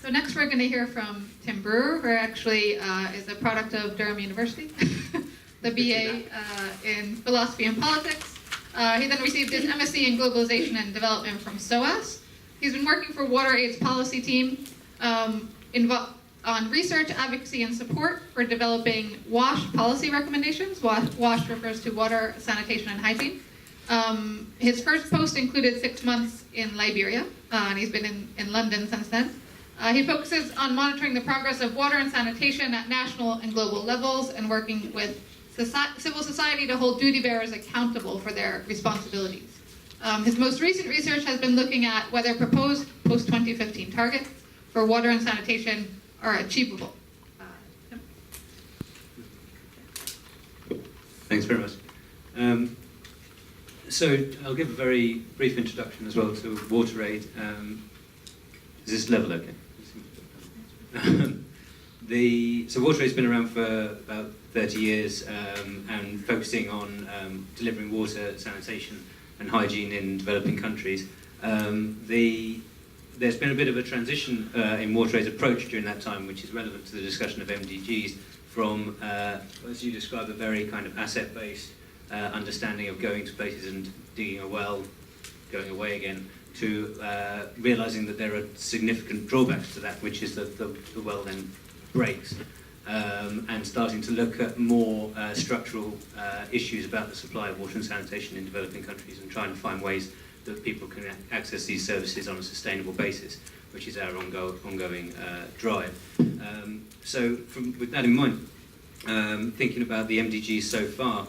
So next we're going to hear from Tim Brewer, who actually is a product of Durham University, the BA in Philosophy and Politics. He then received his MSc in Globalization and Development from SOAS. He's been working for WaterAid's policy team on research, advocacy, and support for developing WASH policy recommendations. WASH refers to water, sanitation, and hygiene. His first post included 6 months in Liberia, and he's been in London since then. He focuses on monitoring the progress of water and sanitation at national and global levels and working with civil society to hold duty bearers accountable for their responsibilities. His most recent research has been looking at whether proposed post-2015 targets for water and sanitation are achievable. Thanks very much. So I'll give a very brief introduction as well to WaterAid. Is this level okay? So WaterAid's been around for about 30 years and focusing on delivering water, sanitation and hygiene in developing countries. There's been a bit of a transition in WaterAid's approach during that time, which is relevant to the discussion of MDGs, from, as you describe, a very kind of asset-based understanding of going to places and digging a well, going away again, to realising that there are significant drawbacks to that, which is that the well then breaks, and starting to look at more structural issues about the supply of water and sanitation in developing countries and trying to find ways that people can access these services on a sustainable basis, which is our ongoing drive. So with that in mind, thinking about the MDGs so far,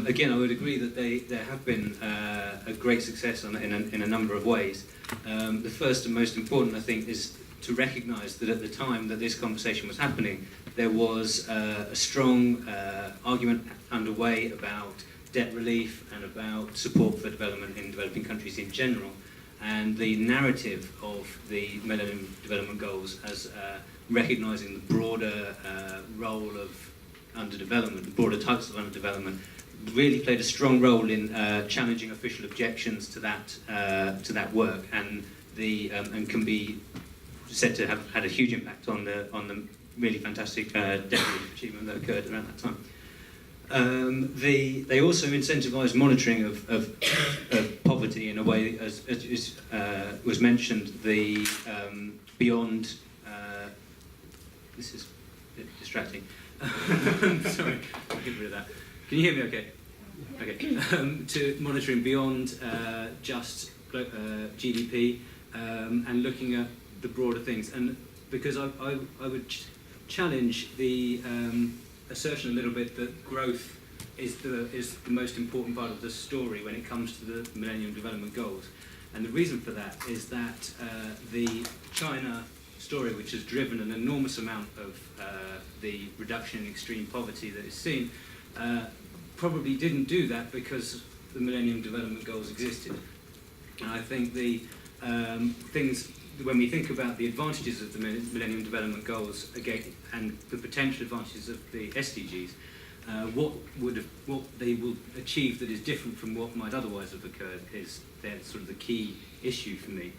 again, I would agree that there have been a great success in a number of ways. The first and most important, I think, is to recognise that at the time that this conversation was happening, there was a strong argument underway about debt relief and about support for development in developing countries in general. And the narrative of the Millennium Development Goals as recognising the broader role of underdevelopment, the broader types of underdevelopment, really played a strong role in challenging official objections to that work, and can be said to have had a huge impact on the really fantastic debt relief achievement that occurred around that time. They also incentivised monitoring of poverty in a way, as was mentioned. The beyond. This is a bit distracting. Sorry, I'll get rid of that. Can you hear me okay? Okay. To monitoring beyond just GDP and looking at the broader things. And because I would challenge the assertion a little bit that growth is the most important part of the story when it comes to the Millennium Development Goals. And the reason for that is that the China story, which has driven an enormous amount of the reduction in extreme poverty that is seen, probably didn't do that because the Millennium Development Goals existed. And I think the things, when we think about the advantages of the Millennium Development Goals again, and the potential advantages of the SDGs, what they will achieve that is different from what might otherwise have occurred is sort of the key issue for me.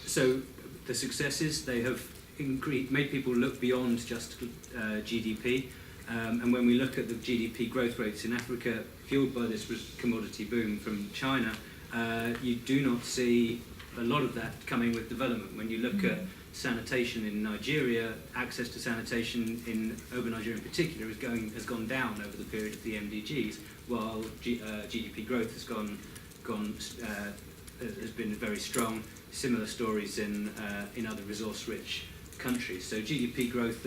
So the successes, they have made people look beyond just GDP, and when we look at the GDP growth rates in Africa, fueled by this commodity boom from China, you do not see a lot of that coming with development. When you look at sanitation in Nigeria, access to sanitation in urban Nigeria in particular has gone down over the period of the MDGs, while GDP growth has has been very strong. Similar stories in other resource-rich countries. So GDP growth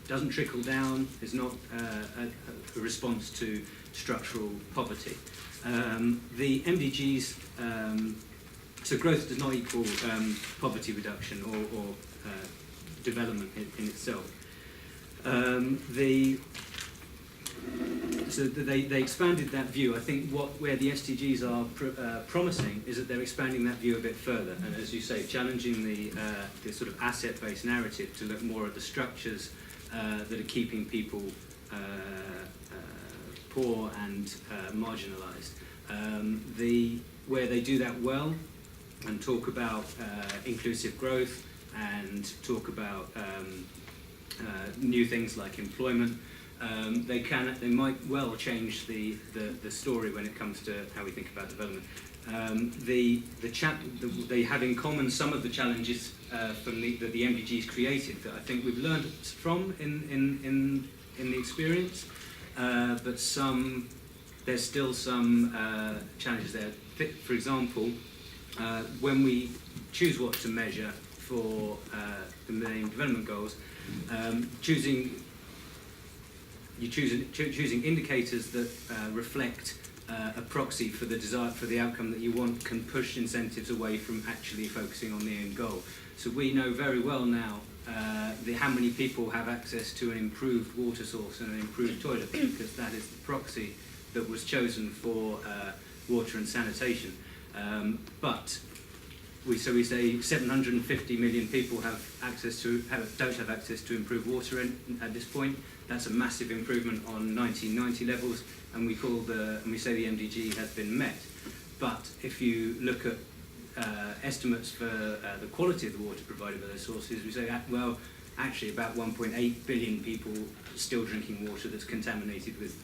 doesn't trickle down, is not a response to structural poverty. The MDGs, so growth does not equal poverty reduction or development in itself. So they expanded that view. I think where the SDGs are promising is that they're expanding that view a bit further, and as you say, challenging the sort of asset-based narrative to look more at the structures that are keeping people poor and marginalised. Where they do that well and talk about inclusive growth and talk about new things like employment, they might well change the story when it comes to how we think about development. They have in common some of the challenges that the MDGs created that I think we've learned from in the experience, but there's still some challenges there. For example, when we choose what to measure for the Millennium Development Goals, choosing indicators that reflect a proxy for the outcome that you want can push incentives away from actually focusing on the end goal. So we know very well now how many people have access to an improved water source and an improved toilet, because that is the proxy that was chosen for water and sanitation. But we say 750 million people don't have access to improved water at this point. That's a massive improvement on 1990 levels, and we say the MDG has been met. But if you look at estimates for the quality of the water provided by those sources, we say, well, actually about 1.8 billion people still drinking water that's contaminated with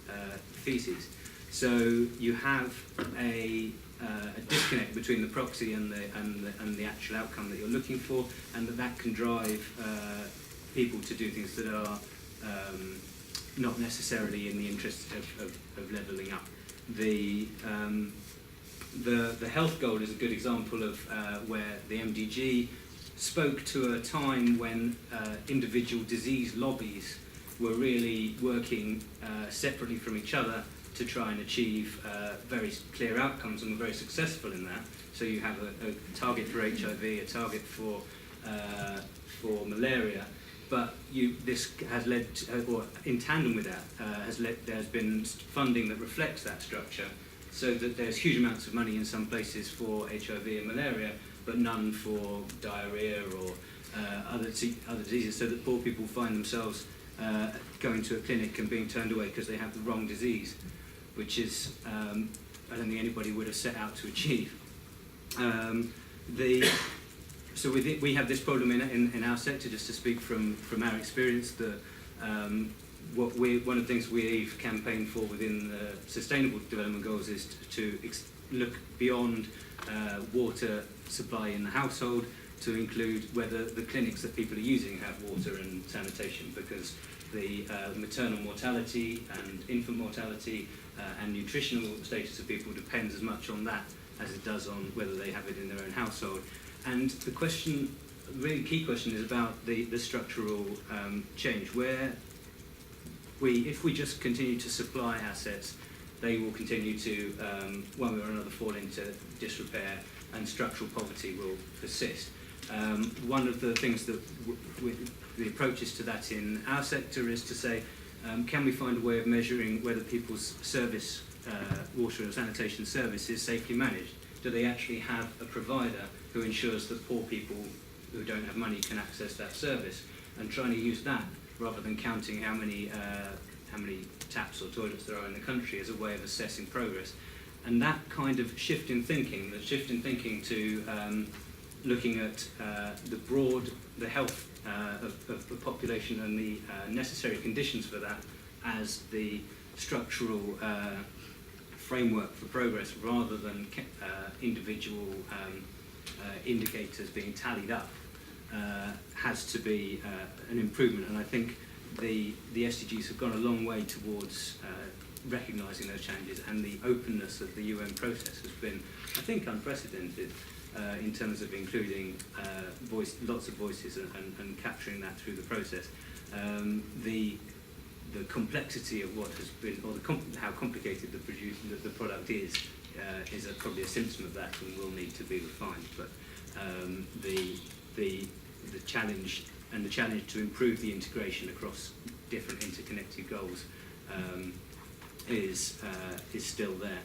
feces. So you have a disconnect between the proxy and the actual outcome that you're looking for, and that can drive people to do things that are not necessarily in the interest of levelling up. The health goal is a good example of where the MDG spoke to a time when individual disease lobbies were really working separately from each other to try and achieve very clear outcomes, and were very successful in that. So you have a target for HIV, a target for malaria, but this has led to, or in tandem with that, there's been funding that reflects that structure, so that there's huge amounts of money in some places for HIV and malaria, but none for diarrhea or other diseases, so that poor people find themselves going to a clinic and being turned away because they have the wrong disease, which is, I don't think anybody would have set out to achieve. So we have this problem in our sector, just to speak from our experience. One of the things we've campaigned for within the Sustainable Development Goals is to look beyond water supply in the household to include whether the clinics that people are using have water and sanitation, because the maternal mortality and infant mortality and nutritional status of people depends as much on that as it does on whether they have it in their own household. And the really key question is about the structural change, where if we just continue to supply assets, they will continue to, one way or another, fall into disrepair, and structural poverty will persist. One of the things that the approaches to that in our sector is to say, can we find a way of measuring whether people's service, water and sanitation service, is safely managed? Do they actually have a provider who ensures that poor people who don't have money can access that service? And trying to use that rather than counting how many taps or toilets there are in the country as a way of assessing progress. And that kind of shift in thinking to looking at the health of the population and the necessary conditions for that as the structural framework for progress, rather than individual indicators being tallied up, has to be an improvement. And I think the SDGs have gone a long way towards recognising those challenges, and the openness of the UN process has been, I think, unprecedented in terms of including lots of voices and capturing that through the process. The complexity of what has been, or how complicated the product is probably a symptom of that, and will need to be refined. But the challenge to improve the integration across different interconnected goals is still there.